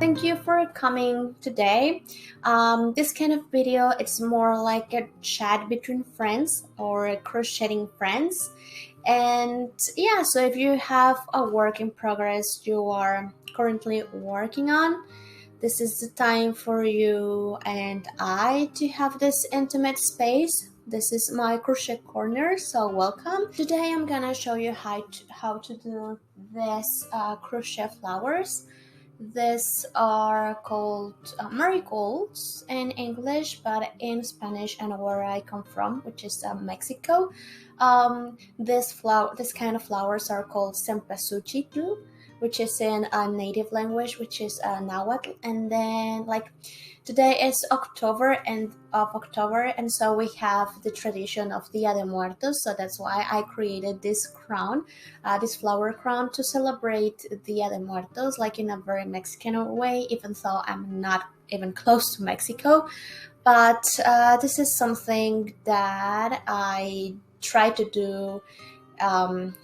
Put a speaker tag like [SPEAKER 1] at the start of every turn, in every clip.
[SPEAKER 1] thank you for coming today. This kind of video, it's more like a chat between friends or crocheting friends. And yeah, so if you have a work in progress you are currently working on, this is the time for you and I to have this intimate space. This is my crochet corner, so welcome. Today I'm gonna show you how to do this crochet flowers. These are called marigolds in English, but in Spanish and where I come from, which is Mexico, this kind of flowers are called Cempasúchil, which is in a native language, which is Nahuatl. And then, like, today is October, and so we have the tradition of Dia de Muertos. So that's why I created this crown, this flower crown, to celebrate Dia de Muertos, like in a very Mexican way, even though I'm not even close to Mexico. But this is something that I try to do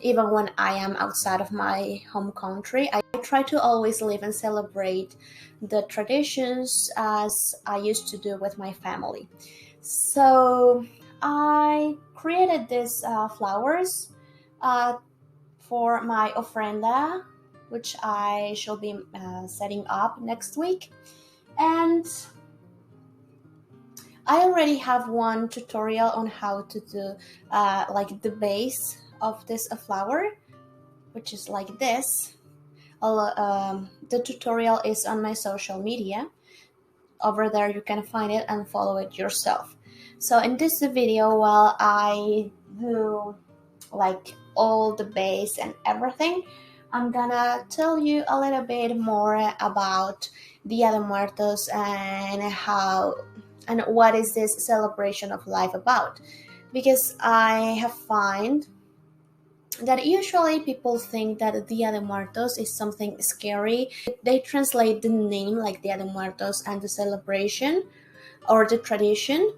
[SPEAKER 1] even when I am outside of my home country. I try to always live and celebrate the traditions as I used to do with my family. So I created these flowers for my ofrenda, which I shall be setting up next week. And I already have one tutorial on how to do like the base of this flower, which is like this. The tutorial is on my social media. Over there you can find it and follow it yourself. So in this video, while I do like all the base and everything, I'm gonna tell you a little bit more about Dia de Muertos and what is this celebration of life about, because I have found that usually people think that Dia de Muertos is something scary. They translate the name like Dia de Muertos and the celebration or the tradition.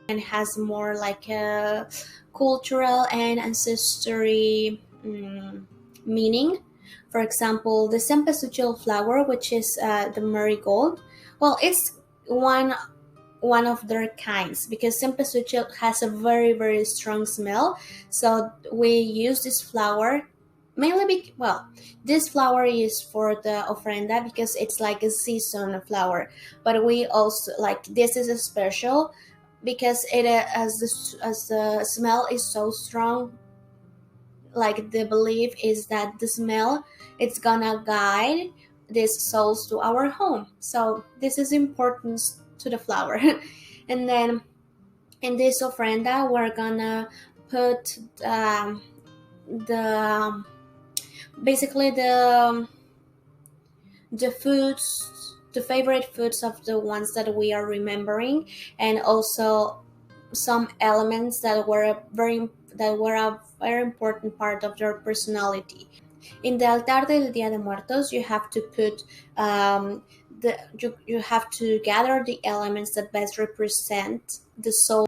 [SPEAKER 1] and has more like a cultural and ancestry meaning. For example, the Cempasúchil flower, which is the marigold. Well, it's one of their kinds because Cempasúchil has a very strong smell. So we use this flower mainly well, this flower is for the ofrenda because it's like a season flower, but we also like this is a special because it as the smell is so strong. Like the belief is that the smell it's gonna guide these souls to our home, so this is important to the flower. And then in this ofrenda we're gonna put the basically the foods, the favorite foods of the ones that we are remembering, and also some elements that were a very important part of their personality. In the altar del Día de Muertos, you have to put you have to gather the elements that best represent the soul.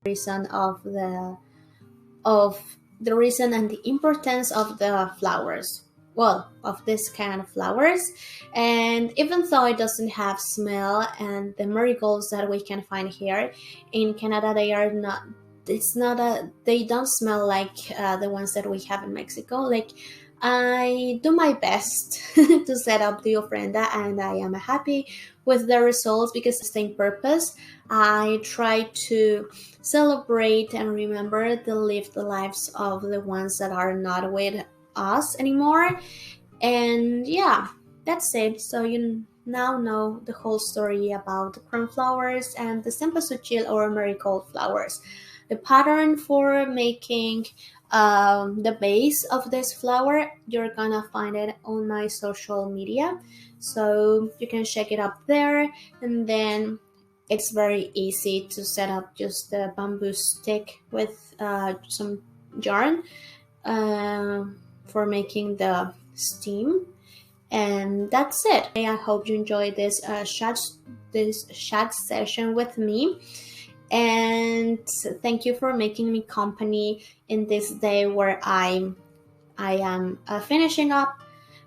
[SPEAKER 1] reason of the reason and the importance of the flowers, well, of this kind of flowers. And even though it doesn't have smell, and the marigolds that we can find here in Canada, they don't smell like the ones that we have in Mexico. Like, I do my best to set up the ofrenda, and I am happy with the results because it's the same purpose. I try to celebrate and remember the lived lives of the ones that are not with us anymore. And yeah, that's it. So you now know the whole story about the cornflowers and the Cempasúchil or marigold flowers. The pattern for making the base of this flower, you're gonna find it on my social media, so you can check it up there. And then it's very easy to set up just the bamboo stick with some yarn for making the stem, and that's it. I hope you enjoyed this chat session with me, and thank you for making me company in this day where I am finishing up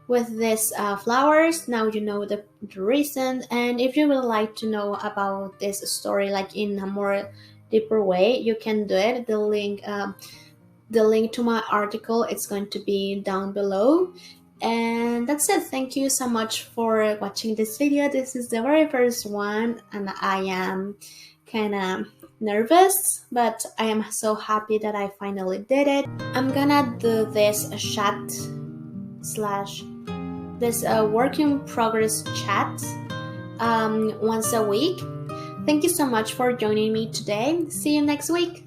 [SPEAKER 1] with these flowers. Now you know the reason, and if you would like to know about this story like in a more deeper way, you can do it. The link to my article, it's going to be down below. And that's it. Thank you so much for watching this video. This is the very first one, and I am kind of nervous, but I am so happy that I finally did it. I'm gonna do this work in progress chat once a week. Thank you so much for joining me today. See you next week.